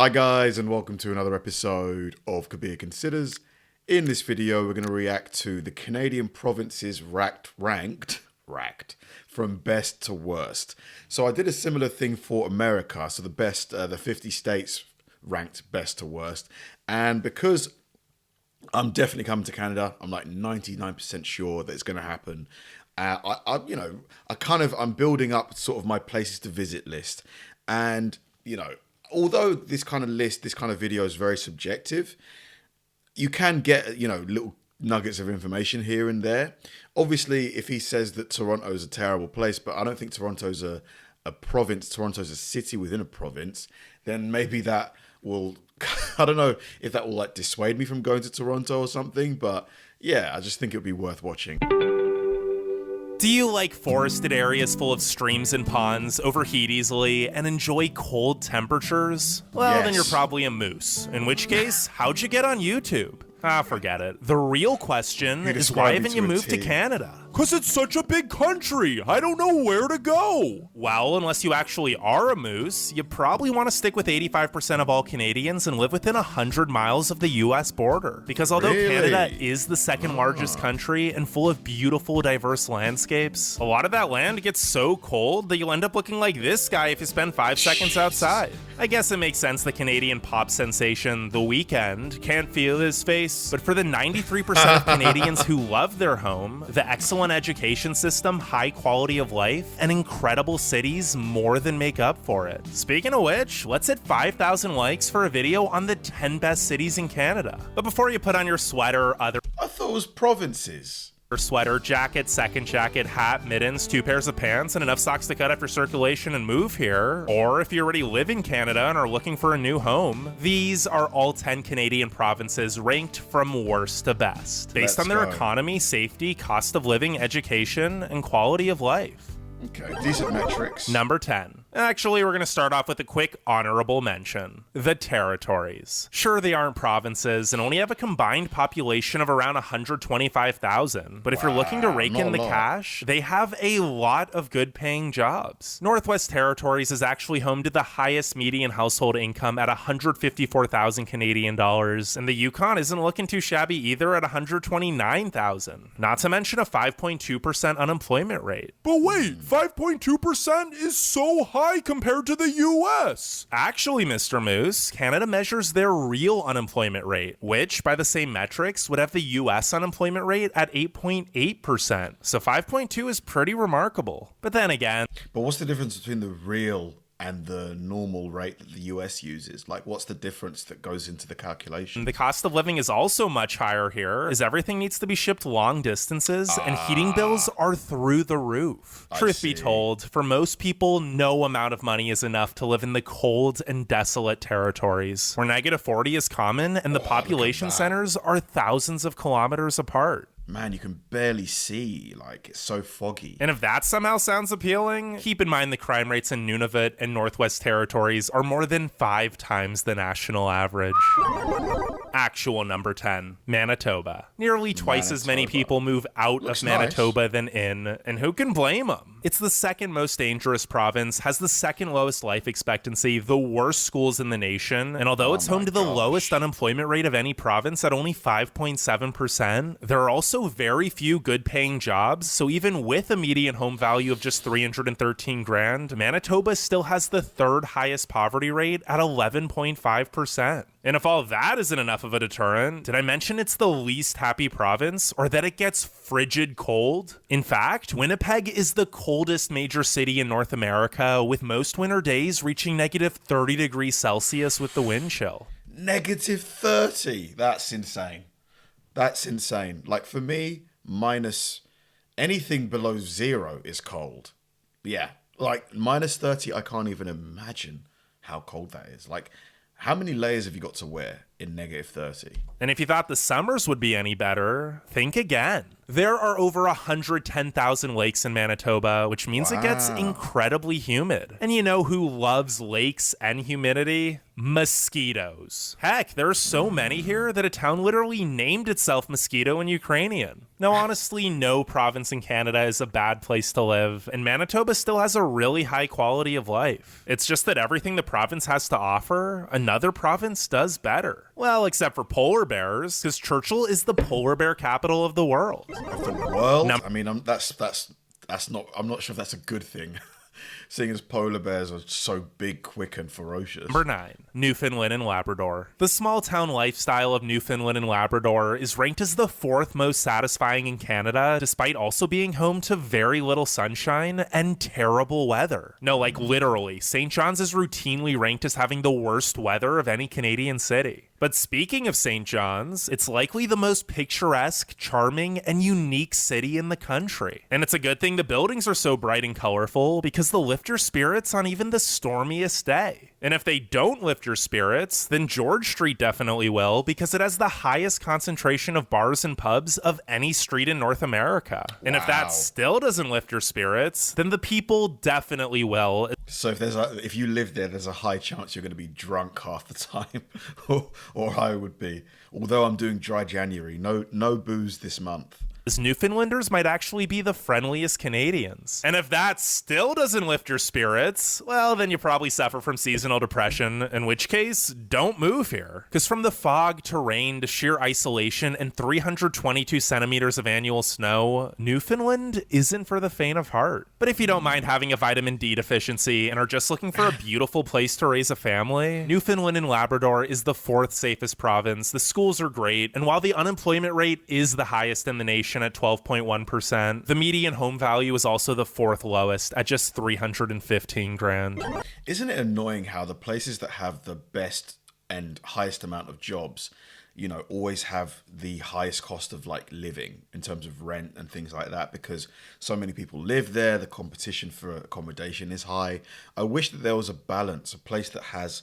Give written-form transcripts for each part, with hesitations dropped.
Hi guys, and welcome to another episode of Kabir Considers. In this video, we're going to react to the Canadian provinces ranked from best to worst. So I did a similar thing for America, so the 50 states ranked best to worst. And because I'm definitely coming to Canada, I'm like 99% sure that it's going to happen. I'm building up sort of my places to visit list, and although this kind of list, this kind of video is very subjective, you can get, little nuggets of information here and there. Obviously, if he says that Toronto is a terrible place, but I don't think Toronto's a province, Toronto's a city within a province, then maybe that will, I don't know if that will dissuade me from going to Toronto or something, but yeah, I just think it would be worth watching. Do you like forested areas full of streams and ponds, overheat easily, and enjoy cold temperatures? Well, Yes. Then you're probably a moose. In which case, how'd you get on YouTube? Forget it. The real question is why haven't you moved to Canada? 'Cause it's such a big country. I don't know where to go. Well, unless you actually are a moose, you probably want to stick with 85% of all Canadians and live within 100 miles of the US border. Because although Really? Canada is the second largest country and full of beautiful, diverse landscapes, a lot of that land gets so cold that you'll end up looking like this guy if you spend 5 seconds outside. I guess it makes sense the Canadian pop sensation The Weeknd can't feel his face, but for the 93% of Canadians who love their home, the excellent education system, high quality of life, and incredible cities more than make up for it. Speaking of which, let's hit 5,000 likes for a video on the 10 best cities in Canada. But before you put on your sweater or other I thought it was provinces. sweater, jacket, second jacket, hat, mittens, 2 pairs of pants, and enough socks to cut after circulation and move here, or if you already live in Canada and are looking for a new home, these are all 10 Canadian provinces ranked from worst to best, based on their economy, safety, cost of living, education, and quality of life. Okay, decent metrics. Number 10. Actually, we're going to start off with a quick honorable mention. The territories. Sure, they aren't provinces and only have a combined population of around 125,000. But if you're looking to rake in the cash, they have a lot of good paying jobs. Northwest Territories is actually home to the highest median household income at 154,000 Canadian dollars. And the Yukon isn't looking too shabby either at 129,000. Not to mention a 5.2% unemployment rate. But wait, 5.2% is so high compared to the US. Actually, Mr. Moose, Canada measures their real unemployment rate, which, by the same metrics, would have the US unemployment rate at 8.8%. So 5.2 is pretty remarkable. But then again, But what's the difference between the real and the normal rate that the US uses? Like, what's the difference that goes into the calculation? the cost of living is also much higher here, as everything needs to be shipped long distances, and heating bills are through the roof. Truth be told, for most people, no amount of money is enough to live in the cold and desolate territories, where -40 is common, and the population centers are thousands of kilometers apart. Man, you can barely see. Like, it's so foggy. And if that somehow sounds appealing, keep in mind the crime rates in Nunavut and Northwest Territories are more than 5 times the national average. Actual number 10, Manitoba. Nearly twice as many people move out of Manitoba than in, and who can blame them? It's the second most dangerous province, has the second lowest life expectancy, the worst schools in the nation, and although it's home to the lowest unemployment rate of any province at only 5.7%, there are also very few good-paying jobs, so even with a median home value of just 313 grand, Manitoba still has the third highest poverty rate at 11.5%. And if all that isn't enough of a deterrent, did I mention it's the least happy province, or that it gets frigid cold? In fact, Winnipeg is the coldest major city in North America, with most winter days reaching -30 degrees Celsius with the wind chill. -30? That's insane. That's insane. Like, for me, minus anything below 0 is cold. Yeah, like -30, I can't even imagine how cold that is. Like, how many layers have you got to wear? in -30. And if you thought the summers would be any better, think again. There are over 110,000 lakes in Manitoba, which means it gets incredibly humid. And you know who loves lakes and humidity? Mosquitoes. Heck, there are so many here that a town literally named itself Mosquito in Ukrainian. Now, honestly, no province in Canada is a bad place to live, and Manitoba still has a really high quality of life. It's just that everything the province has to offer, another province does better. Well, except for polar bears, because Churchill is the polar bear capital of the world. Of the world? I mean, I'm not sure if that's a good thing. Seeing as polar bears are so big, quick, and ferocious. Number 9, Newfoundland and Labrador. The small town lifestyle of Newfoundland and Labrador is ranked as the 4th most satisfying in Canada, despite also being home to very little sunshine and terrible weather. No, like literally, St. John's is routinely ranked as having the worst weather of any Canadian city. But speaking of St. John's, it's likely the most picturesque, charming, and unique city in the country. And it's a good thing the buildings are so bright and colorful, because they'll lift your spirits on even the stormiest day. And if they don't lift your spirits, then George Street definitely will, because it has the highest concentration of bars and pubs of any street in North America. And if that still doesn't lift your spirits, then the people definitely will. So if you live there, there's a high chance you're going to be drunk half the time, or I would be. Although I'm doing dry January, no booze this month. Newfoundlanders might actually be the friendliest Canadians. And if that still doesn't lift your spirits, well, then you probably suffer from seasonal depression, in which case, don't move here. Because from the fog to rain to sheer isolation and 322 centimeters of annual snow, Newfoundland isn't for the faint of heart. But if you don't mind having a vitamin D deficiency and are just looking for a beautiful place to raise a family, Newfoundland and Labrador is the 4th safest province. The schools are great, and while the unemployment rate is the highest in the nation at 12.1%, the median home value is also the 4th lowest at just $315,000. Isn't it annoying how the places that have the best and highest amount of jobs, always have the highest cost of living in terms of rent and things like that, because so many people live there, the competition for accommodation is high. I wish that there was a balance, a place that has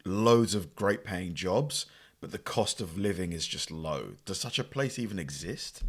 loads of great paying jobs, but the cost of living is just low. Does such a place even exist?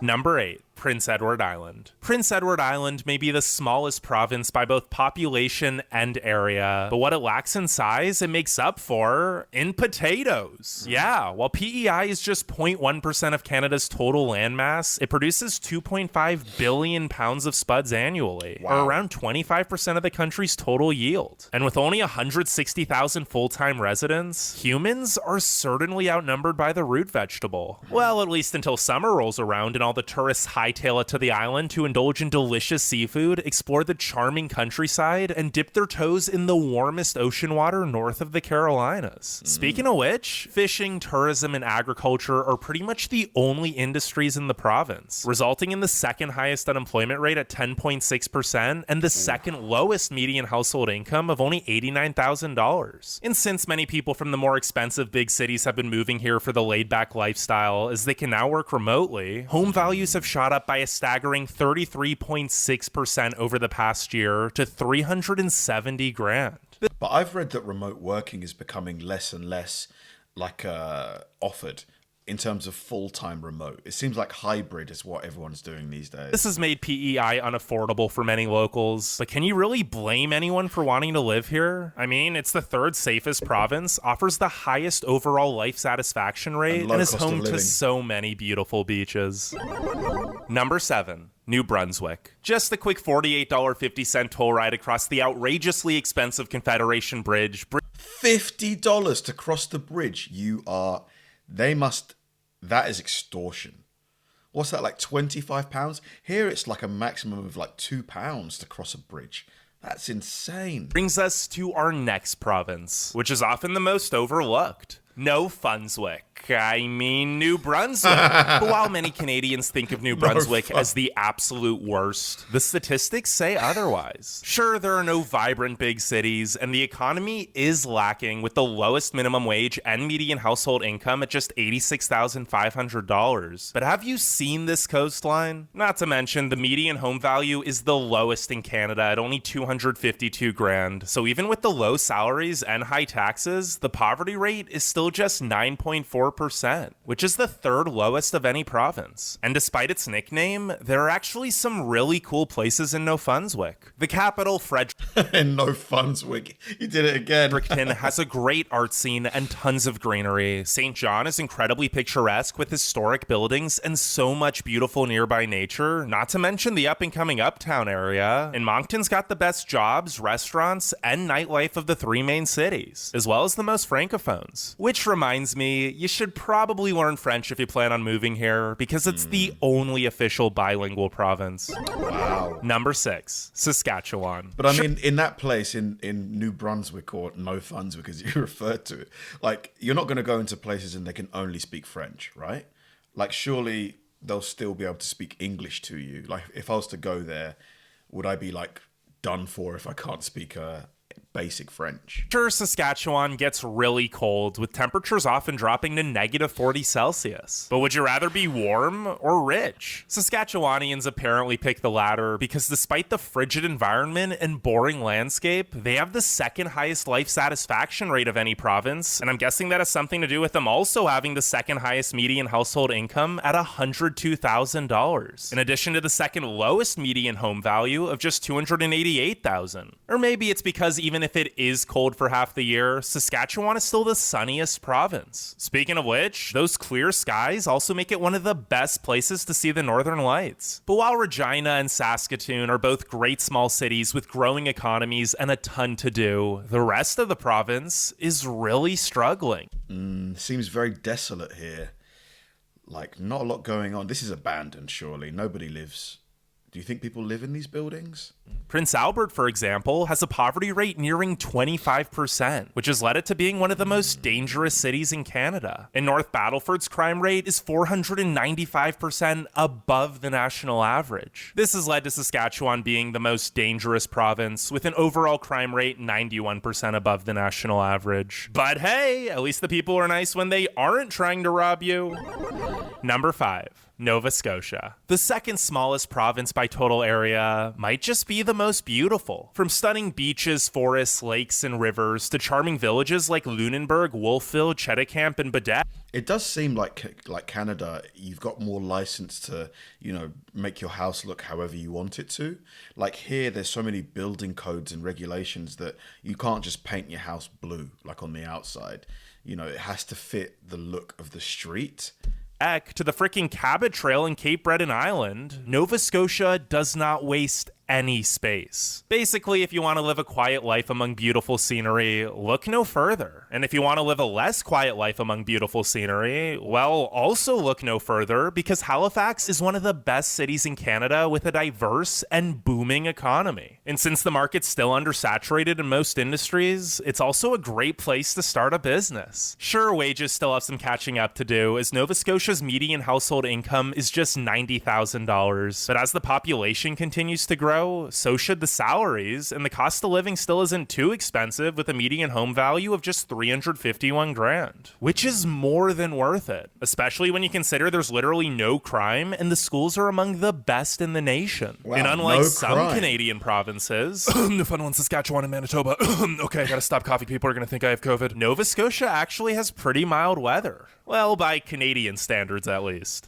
Number 8, Prince Edward Island. Prince Edward Island may be the smallest province by both population and area, but what it lacks in size, it makes up for in potatoes. Yeah, while PEI is just 0.1% of Canada's total landmass, it produces 2.5 billion pounds of spuds annually, or around 25% of the country's total yield. And with only 160,000 full-time residents, humans are certainly outnumbered by the root vegetable. Well, at least until summer rolls around and all the tourists hightail it to the island to indulge in delicious seafood, explore the charming countryside, and dip their toes in the warmest ocean water north of the Carolinas. Speaking of which, fishing, tourism, and agriculture are pretty much the only industries in the province, resulting in the 2nd highest unemployment rate at 10.6% and the 2nd lowest median household income of only $89,000. And since many people from the more expensive big cities have been moving here for the laid-back lifestyle, as they can now work remotely, home values have shot up by a staggering 33.6% over the past year to $370,000. But I've read that remote working is becoming less and less offered in terms of full-time remote. It seems like hybrid is what everyone's doing these days. This has made PEI unaffordable for many locals, but can you really blame anyone for wanting to live here? I mean, it's the 3rd safest province, offers the highest overall life satisfaction rate, and is home to so many beautiful beaches. Number 7. New Brunswick. Just a quick $48.50 toll ride across the outrageously expensive Confederation Bridge. $50 to cross the bridge. That is extortion. What's that, like £25? Here it's like a maximum of like £2 to cross a bridge. That's insane. Brings us to our next province, which is often the most overlooked. No Funswick. I mean New Brunswick. But while many Canadians think of New Brunswick as the absolute worst, the statistics say otherwise. Sure, there are no vibrant big cities, and the economy is lacking, with the lowest minimum wage and median household income at just $86,500. But have you seen this coastline? Not to mention, the median home value is the lowest in Canada at only $252,000. So even with the low salaries and high taxes, the poverty rate is still still just 9.4%, which is the third lowest of any province. And despite its nickname, there are actually some really cool places in Newfoundland. The capital, In Newfoundland. You did it again. Fredericton has a great art scene and tons of greenery. St. John is incredibly picturesque with historic buildings and so much beautiful nearby nature, not to mention the up-and-coming uptown area. And Moncton's got the best jobs, restaurants, and nightlife of the three main cities, as well as the most francophones. Which reminds me, you should probably learn French if you plan on moving here, because it's the only official bilingual province. Wow. Number 6, Saskatchewan. But I mean, in that place, in New Brunswick, or Newfoundland, as you referred to it, like, you're not going to go into places and they can only speak French, right? Like, surely they'll still be able to speak English to you. Like, if I was to go there, would I be, like, done for if I can't speak basic French? Sure, Saskatchewan gets really cold, with temperatures often dropping to negative 40 Celsius. But would you rather be warm or rich? Saskatchewanians apparently pick the latter because despite the frigid environment and boring landscape, they have the second highest life satisfaction rate of any province, and I'm guessing that has something to do with them also having the second highest median household income at $102,000, in addition to the second lowest median home value of just $288,000. Or maybe it's because even if it is cold for half the year, Saskatchewan is still the sunniest province. Speaking of which, those clear skies also make it one of the best places to see the northern lights. But while Regina and Saskatoon are both great small cities with growing economies and a ton to do, the rest of the province is really struggling. Seems very desolate here. Like, not a lot going on. This is abandoned, surely. Nobody lives. Do you think people live in these buildings? Prince Albert, for example, has a poverty rate nearing 25%, which has led it to being one of the most dangerous cities in Canada. And North Battleford's crime rate is 495% above the national average. This has led to Saskatchewan being the most dangerous province, with an overall crime rate 91% above the national average. But hey, at least the people are nice when they aren't trying to rob you. Number 5. Nova Scotia. The second smallest province by total area might just be the most beautiful. From stunning beaches, forests, lakes, and rivers to charming villages like Lunenburg, Wolfville, Cheticamp, and Badet. It does seem like Canada, you've got more license to, make your house look however you want it to. Like here, there's so many building codes and regulations that you can't just paint your house blue, like on the outside. It has to fit the look of the street. To the freaking Cabot Trail in Cape Breton Island, Nova Scotia does not waste any space. Basically, if you want to live a quiet life among beautiful scenery, look no further. And if you want to live a less quiet life among beautiful scenery, well, also look no further, because Halifax is one of the best cities in Canada with a diverse and booming economy. And since the market's still undersaturated in most industries, it's also a great place to start a business. Sure, wages still have some catching up to do, as Nova Scotia's median household income is just $90,000. But as the population continues to grow, so should the salaries, and the cost of living still isn't too expensive, with a median home value of just $351,000, which is more than worth it, especially when you consider there's literally no crime and the schools are among the best in the nation. Wow, and unlike no some crime. Canadian provinces, Newfoundland, Saskatchewan, and Manitoba. Okay, I gotta stop coughing. People are gonna think I have COVID. Nova Scotia actually has pretty mild weather. Well, by Canadian standards, at least.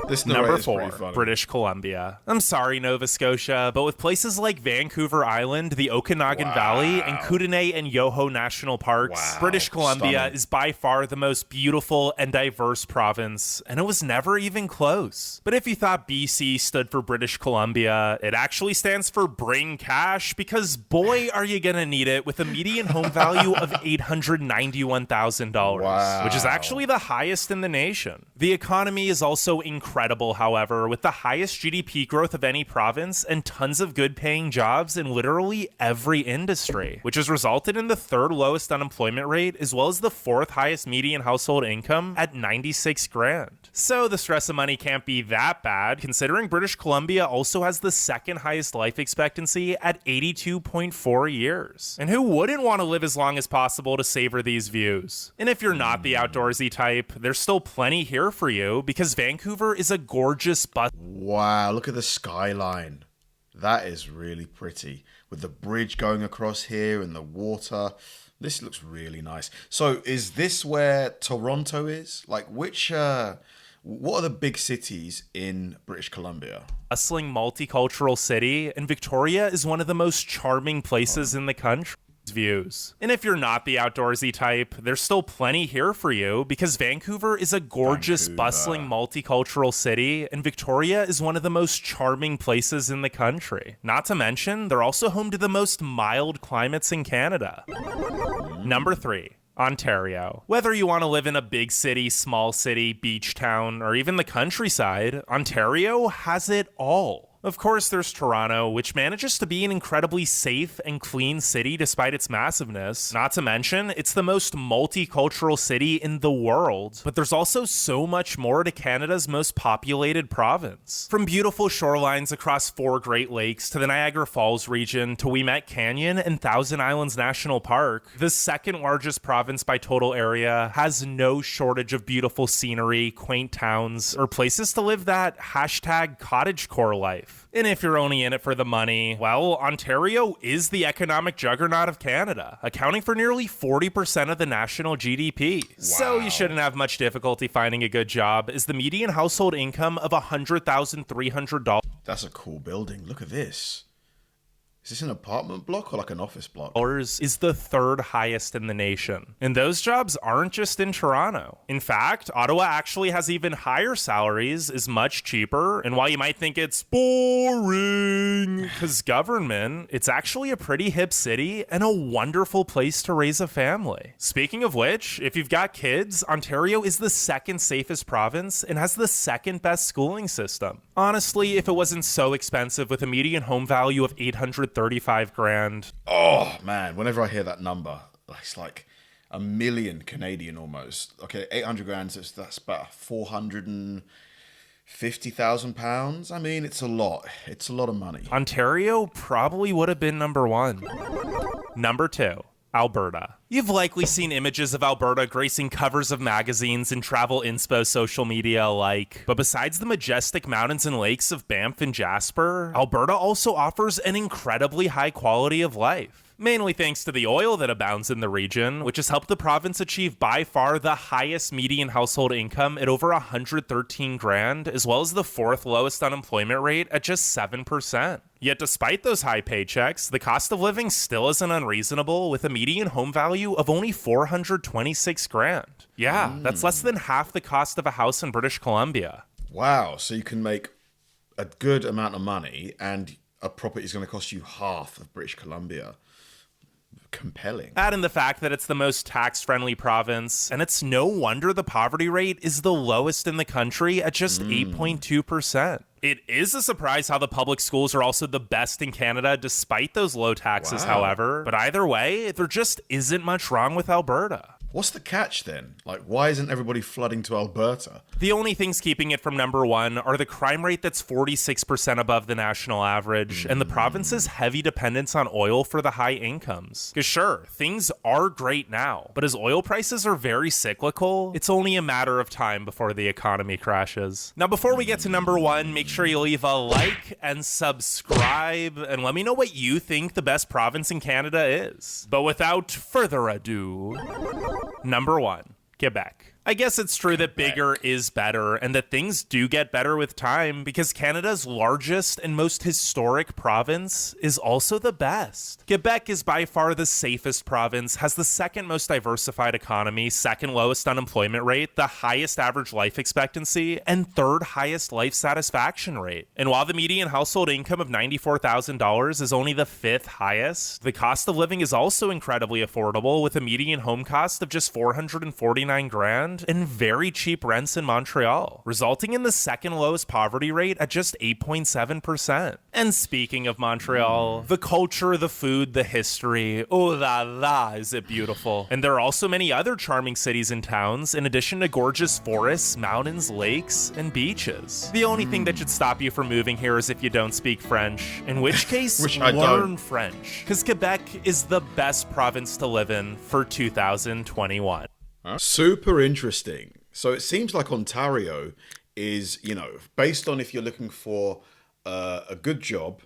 This Number is pretty 4, funny. British Columbia. I'm sorry, Nova Scotia, but with places like Vancouver Island, the Okanagan Valley, and Kootenay and Yoho National Parks, British Columbia Stunning. is by far the most beautiful and diverse province, and it was never even close. But if you thought BC stood for British Columbia, it actually stands for Bring Cash, because boy, are you gonna need it, with a median home value of $891,000, Wow. which is actually the highest in the nation. The economy is also incredible, however, with the highest GDP growth of any province and tons of good paying jobs in literally every industry, which has resulted in the third lowest unemployment rate as well as the fourth highest median household income at $96,000. So the stress of money can't be that bad, considering British Columbia also has the second highest life expectancy at 82.4 years. And who wouldn't want to live as long as possible to savor these views? And if you're not the outdoorsy type, there's still plenty here for you, because Vancouver is a gorgeous Wow, look at the skyline. That is really pretty. With the bridge going across here and the water This looks really nice. So is this where Toronto is? Like what are the big cities in British Columbia? Bustling multicultural city, and Victoria is one of the most charming places in the country. Views. And if you're not the outdoorsy type, there's still plenty here for you because Vancouver is a gorgeous, bustling multicultural city, and Victoria is one of the most charming places in the country. Not to mention, they're also home to the most mild climates in Canada. Number 3. Ontario. Whether you want to live in a big city, small city, beach town, or even the countryside, Ontario has it all. Of course, there's Toronto, which manages to be an incredibly safe and clean city despite its massiveness. Not to mention, it's the most multicultural city in the world. But there's also so much more to Canada's most populated province. From beautiful shorelines across 4 Great Lakes to the Niagara Falls region to Wilmette Canyon and Thousand Islands National Park, the second largest province by total area has no shortage of beautiful scenery, quaint towns, or places to live that #cottagecore life. And if you're only in it for the money, well, Ontario is the economic juggernaut of Canada, accounting for nearly 40% of the national GDP. Wow. So you shouldn't have much difficulty finding a good job, as the median household income of $100,300. That's a cool building. Look at this. Is this an apartment block or like an office block? Is the 3rd highest in the nation. And those jobs aren't just in Toronto. In fact, Ottawa actually has even higher salaries, is much cheaper, and while you might think it's boring because government, it's actually a pretty hip city and a wonderful place to raise a family. Speaking of which, if you've got kids, Ontario is the 2nd safest province and has the 2nd best schooling system. Honestly, if it wasn't so expensive with a median home value of $835,000. Oh man, whenever I hear that number, it's like $1 million Canadian almost. Okay, 800 grand, so that's about 450,000 pounds. I mean, it's a lot. It's a lot of money. Ontario probably would have been number 1. Number 2. Alberta. You've likely seen images of Alberta gracing covers of magazines and travel inspo social media alike. But besides the majestic mountains and lakes of Banff and Jasper, Alberta also offers an incredibly high quality of life. Mainly thanks to the oil that abounds in the region, which has helped the province achieve by far the highest median household income at over $113,000, as well as the 4th lowest unemployment rate at just 7%. Yet despite those high paychecks, the cost of living still isn't unreasonable, with a median home value of only $426,000. Yeah, that's less than half the cost of a house in British Columbia. Wow, so you can make a good amount of money and a property is going to cost you half of British Columbia. Compelling. Add in the fact that it's the most tax-friendly province, and it's no wonder the poverty rate is the lowest in the country at just 8.2%. It is a surprise how the public schools are also the best in Canada despite those low taxes, however. But either way, there just isn't much wrong with Alberta. What's the catch then? Like, why isn't everybody flooding to Alberta? The only things keeping it from number 1 are the crime rate that's 46% above the national average, and the province's heavy dependence on oil for the high incomes. Because sure, things are great now, but as oil prices are very cyclical, it's only a matter of time before the economy crashes. Now, before we get to number 1, make sure you leave a like and subscribe, and let me know what you think the best province in Canada is. But without further ado, number 1, Quebec. I guess it's true that bigger is better and that things do get better with time because Canada's largest and most historic province is also the best. Quebec is by far the safest province, has the 2nd most diversified economy, 2nd lowest unemployment rate, the highest average life expectancy, and 3rd highest life satisfaction rate. And while the median household income of $94,000 is only the 5th highest, the cost of living is also incredibly affordable with a median home cost of just $449,000 and very cheap rents in Montreal, resulting in the 2nd lowest poverty rate at just 8.7%. And speaking of Montreal, the culture, the food, the history, oh la la, is it beautiful. And there are also many other charming cities and towns, in addition to gorgeous forests, mountains, lakes, and beaches. The only thing that should stop you from moving here is if you don't speak French, in which case, learn French, because Quebec is the best province to live in for 2021. Super interesting. So it seems like Ontario is, based on if you're looking for a good job,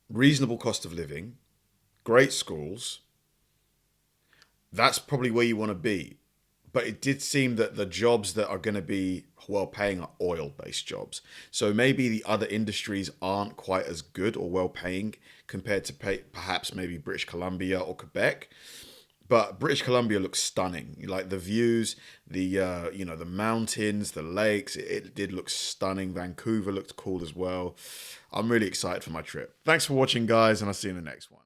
reasonable cost of living, great schools, that's probably where you want to be. But it did seem that the jobs that are going to be well paying are oil-based jobs. So maybe the other industries aren't quite as good or well paying compared to perhaps maybe British Columbia or Quebec. But British Columbia looks stunning. Like the views, the the mountains, the lakes, it did look stunning. Vancouver looked cool as well. I'm really excited for my trip. Thanks for watching, guys, and I'll see you in the next one.